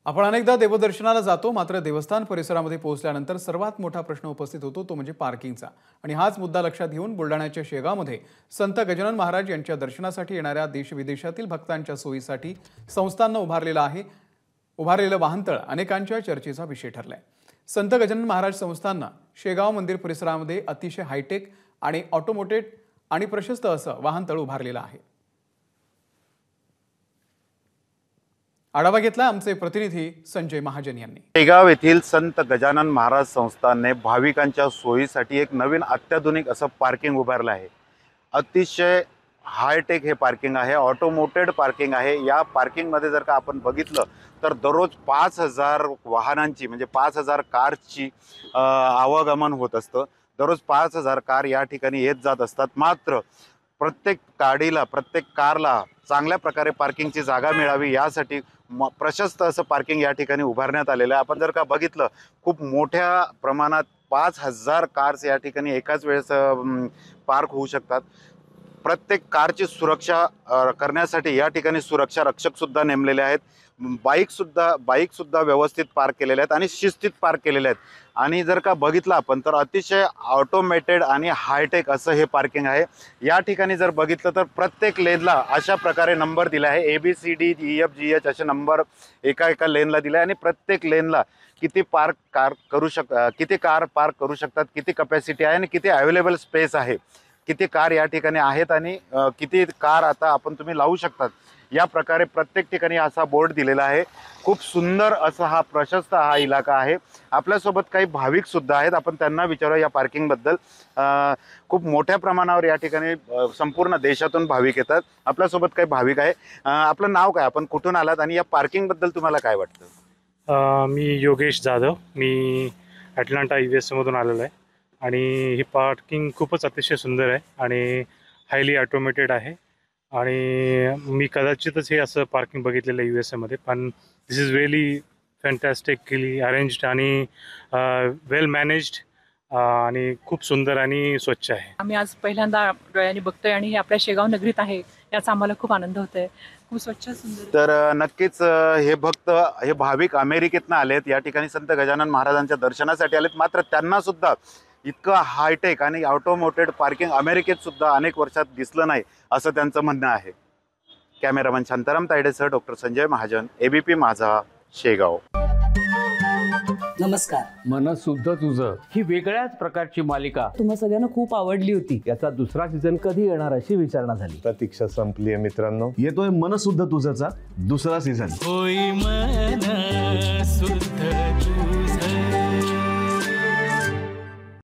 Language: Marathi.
आपण अनेकदा देवदर्शनाला जातो, मात्र देवस्थान परिसरामध्ये पोहोचल्यानंतर सर्वात मोठा प्रश्न उपस्थित होतो तो म्हणजे पार्किंगचा। आणि हाच मुद्दा लक्षात घेऊन बुलढाण्याच्या शेगावमध्ये संत गजानन महाराज यांच्या दर्शनासाठी येणाऱ्या देश-विदेशातील भक्तांच्या सोयीसाठी संस्थांना उभारलेलं वाहनतळ अनेकांच्या चर्चेचा विषय ठरलाय। संत गजानन महाराज संस्थांना शेगाव मंदिर परिसरामध्ये अतिशय हायटेक आणि ऑटोमोटेड आणि प्रशस्त असं वाहनतळ उभारलेलं आहे। आढावा घेतला आमचे प्रतिनिधी संजय महाजन यांनी। शेगाव येथील संत गजानन महाराज संस्थानने भाविकांच्या सोयीसाठी एक नवीन अत्याधुनिक असं पार्किंग उभारलं आहे। अतिशय हायटेक हे पार्किंग आहे, ऑटोमोटेड पार्किंग आहे। या पार्किंगमध्ये जर का आपण बघितलं तर दररोज 5000 वाहनांची म्हणजे 5000 कारची आवागमन होत असतं। दररोज 5000 कार या ठिकाणी येत जात असतात। मात्र प्रत्येक गाडीला, प्रत्येक कारला चांगल्या प्रकारे पार्किंगची जागा मिळावी यासाठी प्रशस्त असं पार्किंग या ठिकाणी उभारण्यात आलेलं आहे। आपण जर का बघितलं खूप मोठ्या प्रमाणात 5000 कार्स या ठिकाणी एकाच वेळेस पार्क होऊ शकतात। प्रत्येक कारची सुरक्षा करण्यासाठी या ठिकाणी सुरक्षा रक्षक सुद्धा नेमलेले आहेत। बाईक सुद्धा व्यवस्थित पार्क केलेले आहेत आणि शिस्तीत पार्क केलेले आहेत। आणि जर का बघितलं आपण तर अतिशय ऑटोमेटेड आणि हायटेक असं हे पार्किंग आहे। या ठिकाणी जर बघितलं तर प्रत्येक लेनला अशा प्रकारे नंबर दिला आहे, ABCD EFGH असे नंबर एका लेनला दिले आहे। आणि प्रत्येक लेनला किती कार पार्क करू शकतात, किती कॅपॅसिटी आहे आणि किती अवेलेबल स्पेस आहे, किती कार या ठिकाणी आहेत आणि किती कार आता आपण तुम्ही लावू शकतात, या प्रकारे प्रत्येक ठिकाणी असा बोर्ड दिलेला आहे। खूप सुंदर असा हा प्रशस्त हा इलाका आहे। आपल्यासोबत काही भाविक सुद्धा आहेत, आपण त्यांना विचारूया या पार्किंग बद्दल। खूप मोठ्या प्रमाणावर या ठिकाणी संपूर्ण देशातून भाविक येतात। आपल्यासोबत काही भाविक आहे। आपलं नाव काय, आपण कुठून आलात आणि या पार्किंग बद्दल तुम्हाला काय वाटतं? मी योगेश जाधव, मी अटलांटा US मधून आलेलो आहे आणि ही पार्किंग खूपच अतिशय सुंदर आहे आणि हायली ऑटोमेटेड आहे। आणि मी कदाचितच हे असं पार्किंग बघितलेलं आहे USA मध्ये, पण दिस इज रिअली फॅन्टॅस्टिकली अरेंज्ड आणि वेल मॅनेज्ड आणि खूप सुंदर आणि स्वच्छ आहे। आम्ही आज पहिल्यांदा डोळ्यांनी बघतोय आणि हे आपल्या शेगाव नगरीत आहे, याचा आम्हाला खूप आनंद होतोय। खूप स्वच्छ सुंदर। तर नक्कीच हे भाविक अमेरिकेतनं आलेत, या ठिकाणी संत गजानन महाराजांच्या दर्शनासाठी आलेत। मात्र त्यांना सुद्धा इतकं हायटेक आणि ऑटोमोटेड पार्किंग अमेरिकेत सुद्धा अनेक वर्षात दिसलं नाही असं त्यांचं म्हणणं आहे। कॅमेरामन शांताराम तायडेसह डॉक्टर संजय महाजन, ABP माझा, शेगाव। नमस्कार। मन सुद्धा तुझं ही वेगळ्याच प्रकारची मालिका तुम्हा सगळ्यांना खूप आवडली होती। याचा दुसरा सीझन कधी येणार अशी विचारणा झाली। प्रतीक्षा संपली आहे मित्रांनो। येतोय मन सुद्धा तुझंचा दुसरा सीझन।